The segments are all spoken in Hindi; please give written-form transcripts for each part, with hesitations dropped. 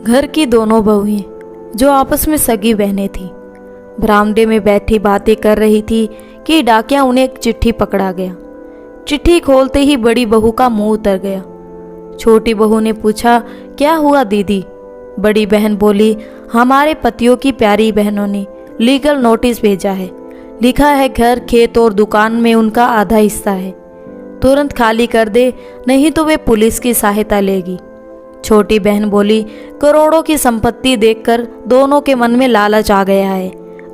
घर की दोनों बहुएं जो आपस में सगी बहनें थीं, बरामदे में बैठी बातें कर रही थी कि डाकिया उन्हें एक चिट्ठी पकड़ा गया। चिट्ठी खोलते ही बड़ी बहू का मुंह उतर गया। छोटी बहू ने पूछा, क्या हुआ दीदी? बड़ी बहन बोली, हमारे पतियों की प्यारी बहनों ने लीगल नोटिस भेजा है। लिखा है घर, खेत और दुकान में उनका आधा हिस्सा है, तुरंत खाली कर दे, नहीं तो वे पुलिस की सहायता लेगी। छोटी बहन बोली, करोड़ों की संपत्ति देखकर दोनों के मन में लालच आ गया है।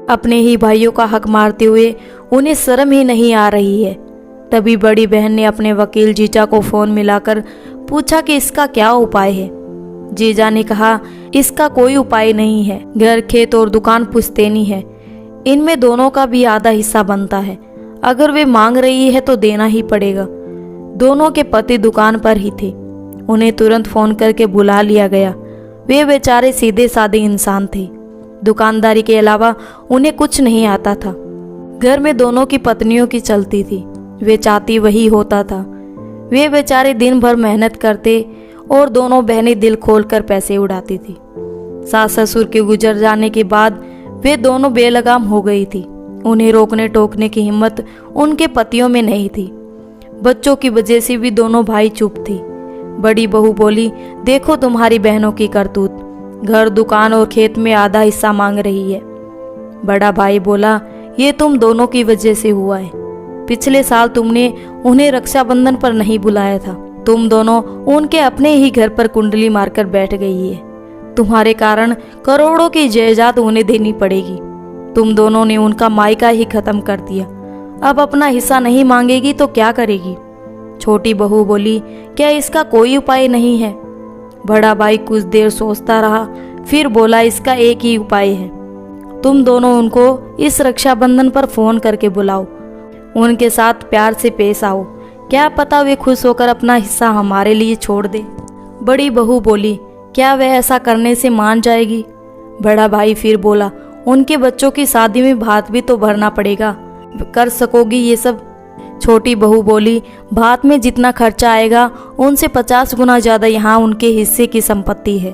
अपने ही भाइयों का हक मारते हुए उन्हें शर्म ही नहीं आ रही है। तभी बड़ी बहन ने अपने वकील जीजा को फोन मिलाकर पूछा कि इसका क्या उपाय है। जीजा ने कहा, इसका कोई उपाय नहीं है। घर, खेत और दुकान पुश्तैनी है, इनमें दोनों का भी आधा हिस्सा बनता है। अगर वे मांग रही है तो देना ही पड़ेगा। दोनों के पति दुकान पर ही थे, उन्हें तुरंत फोन करके बुला लिया गया। वे बेचारे सीधे साधे इंसान थे, दुकानदारी के अलावा उन्हें कुछ नहीं आता था। घर में दोनों की पत्नियों की चलती थी, वे चाहती वही होता था। वे बेचारे दिन भर मेहनत करते और दोनों बहनें दिल खोलकर पैसे उड़ाती थी। सास ससुर के गुजर जाने के बाद वे दोनों बेलगाम हो गई थी। उन्हें रोकने टोकने की हिम्मत उनके पतियों में नहीं थी। बच्चों की वजह से भी दोनों भाई चुप थी। बड़ी बहू बोली, देखो तुम्हारी बहनों की करतूत, घर, दुकान और खेत में आधा हिस्सा मांग रही है। बड़ा भाई बोला, ये तुम दोनों की वजह से हुआ है। पिछले साल तुमने उन्हें रक्षाबंधन पर नहीं बुलाया था। तुम दोनों उनके अपने ही घर पर कुंडली मारकर बैठ गई है। तुम्हारे कारण करोड़ों की जायदाद उन्हें देनी पड़ेगी। तुम दोनों ने उनका मायका ही खत्म कर दिया। अब अपना हिस्सा नहीं मांगेगी तो क्या करेगी? छोटी बहू बोली, क्या इसका कोई उपाय नहीं है? बड़ा भाई कुछ देर सोचता रहा, फिर बोला, इसका एक ही उपाय है। तुम दोनों उनको इस रक्षाबंधन पर फोन करके बुलाओ, उनके साथ प्यार से पेश आओ। क्या पता वे खुश होकर अपना हिस्सा हमारे लिए छोड़ दे। बड़ी बहू बोली, क्या वह ऐसा करने से मान जाएगी? बड़ा भाई फिर बोला, उनके बच्चों की शादी में भात भी तो भरना पड़ेगा, कर सकोगी ये सब? छोटी बहू बोली, भात में जितना खर्चा आएगा उनसे 50 गुना ज़्यादा यहाँ उनके हिस्से की संपत्ति है।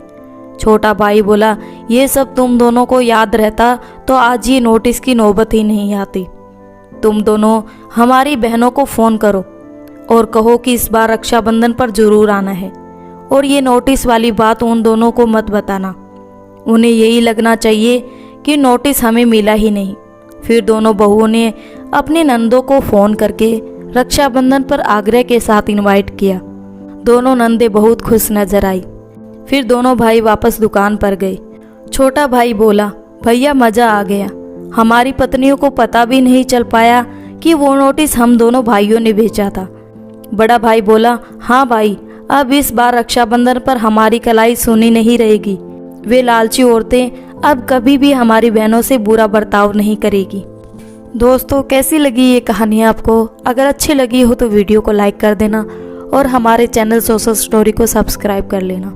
छोटा भाई बोला, ये सब तुम दोनों को याद रहता तो आज ये नोटिस की नौबत ही नहीं आती। तुम दोनों हमारी बहनों को फ़ोन करो और कहो कि इस बार रक्षाबंधन पर जरूर आना है, और ये नोटिस वाली बात उन दोनों को मत बताना। उन्हें यही लगना चाहिए कि नोटिस हमें मिला ही नहीं। फिर दोनों बहुओं ने अपने नंदों को फ़ोन करके रक्षाबंधन पर आग्रह के साथ इनवाइट किया। दोनों नंदे बहुत खुश नजर आई। फिर दोनों भाई वापस दुकान पर गए। छोटा भाई बोला, भैया मज़ा आ गया, हमारी पत्नियों को पता भी नहीं चल पाया कि वो नोटिस हम दोनों भाइयों ने भेजा था। बड़ा भाई बोला, हाँ भाई, अब इस बार रक्षाबंधन पर हमारी कलाई सुनी नहीं रहेगी। वे लालची औरतें अब कभी भी हमारी बहनों से बुरा बर्ताव नहीं करेगी। दोस्तों, कैसी लगी ये कहानी आपको? अगर अच्छी लगी हो तो वीडियो को लाइक कर देना और हमारे चैनल सोशल स्टोरी को सब्सक्राइब कर लेना।